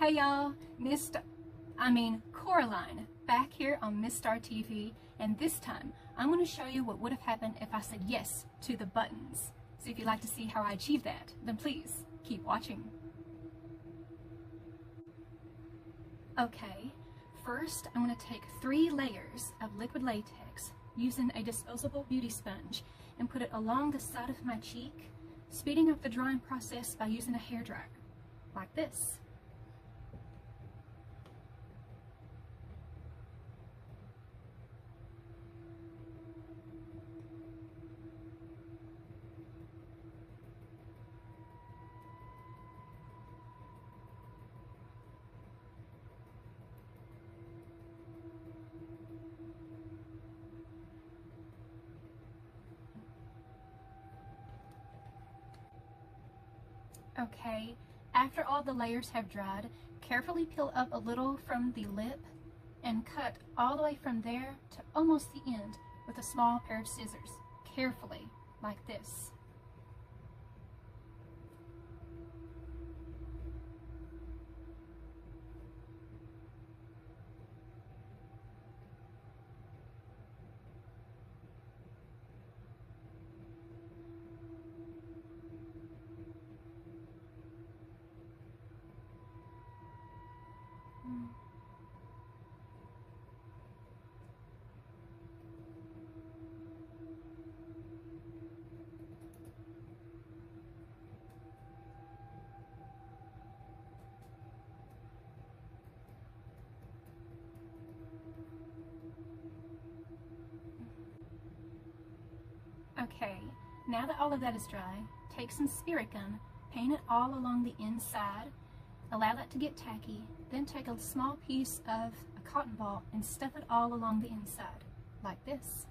Hey y'all, Coraline, back here on Miss Star TV, and this time I'm going to show you what would have happened if I said yes to the buttons. So if you'd like to see how I achieve that, then please keep watching. Okay, first I'm going to take 3 layers of liquid latex using a disposable beauty sponge and put it along the side of my cheek, speeding up the drying process by using a hairdryer, like this. Okay, after all the layers have dried, carefully peel up a little from the lip and cut all the way from there to almost the end with a small pair of scissors, carefully, like this. Okay, now that all of that is dry, take some spirit gum, paint it all along the inside, allow that to get tacky, then take a small piece of a cotton ball and stuff it all along the inside, like this.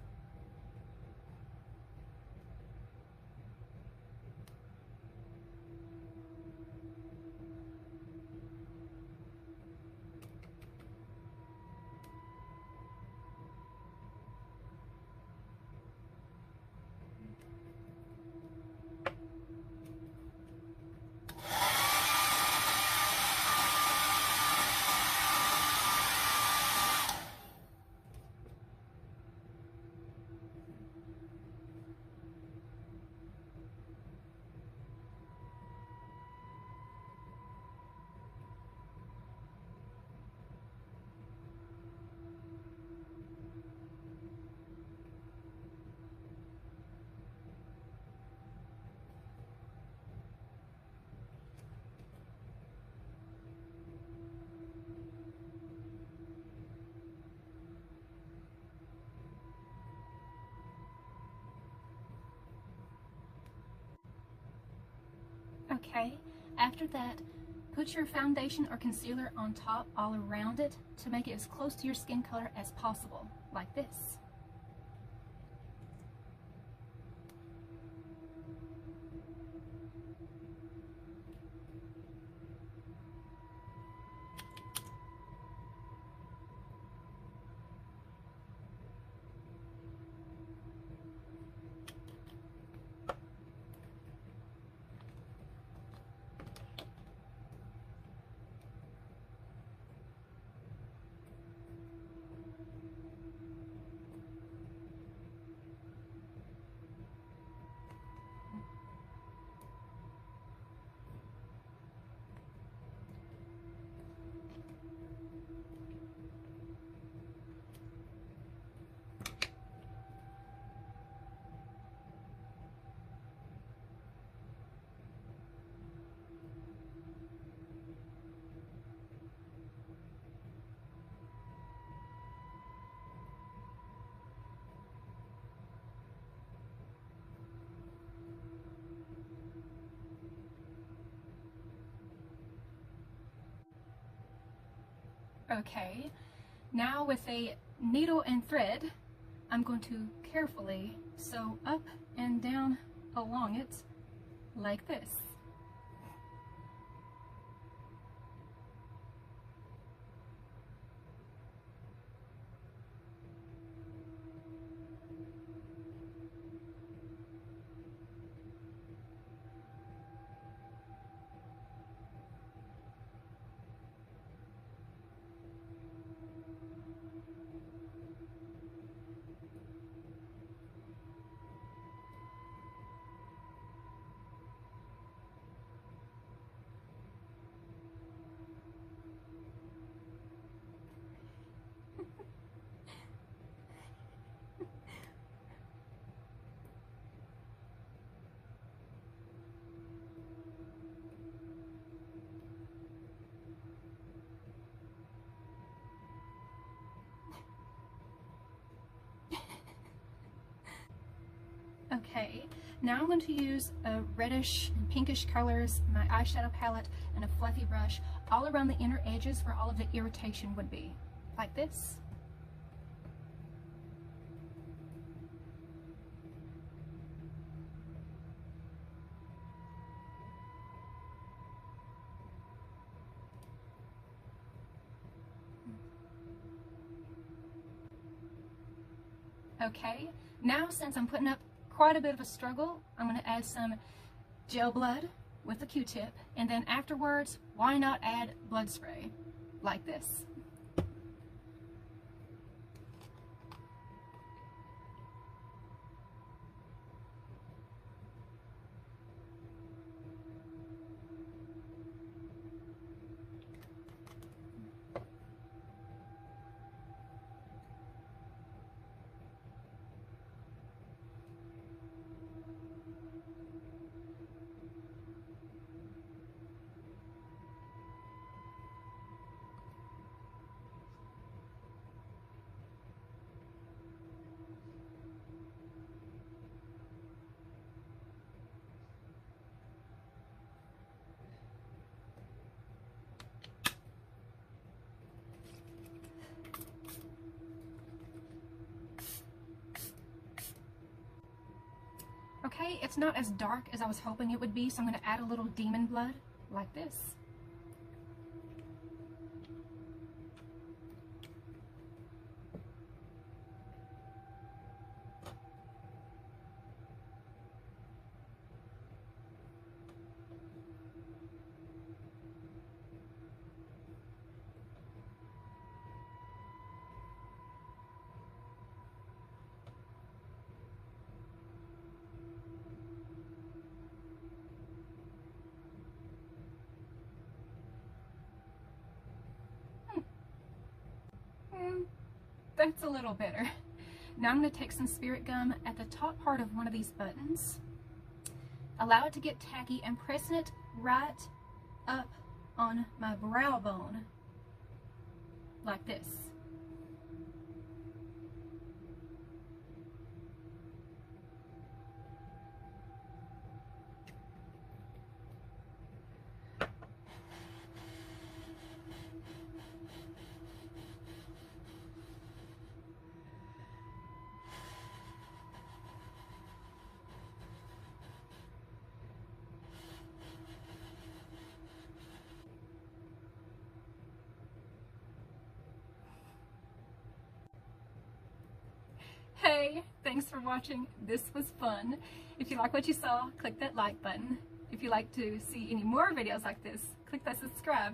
Okay, after that, put your foundation or concealer on top all around it to make it as close to your skin color as possible, like this. Okay, now with a needle and thread, I'm going to carefully sew up and down along it like this. Okay, now I'm going to use a reddish and pinkish colors, my eyeshadow palette, and a fluffy brush all around the inner edges where all of the irritation would be, like this. Okay, now since I'm putting up quite a bit of a struggle, I'm going to add some gel blood with a Q-tip, and then afterwards, why not add blood spray, like this. Okay, it's not as dark as I was hoping it would be, so I'm going to add a little demon blood, like this. That's a little better. Now I'm going to take some spirit gum at the top part of one of these buttons, allow it to get tacky, and pressing it right up on my brow bone, like this. Hey, thanks for watching. This was fun. If you like what you saw, click that like button. If you'd like to see any more videos like this, click that subscribe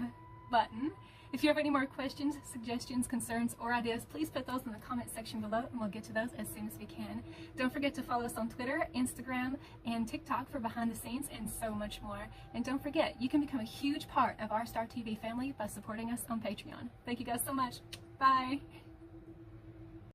button. If you have any more questions, suggestions, concerns, or ideas, please put those in the comment section below and we'll get to those as soon as we can. Don't forget to follow us on Twitter, Instagram, and TikTok for behind the scenes and so much more. And don't forget, you can become a huge part of our Star TV family by supporting us on Patreon. Thank you guys so much. Bye.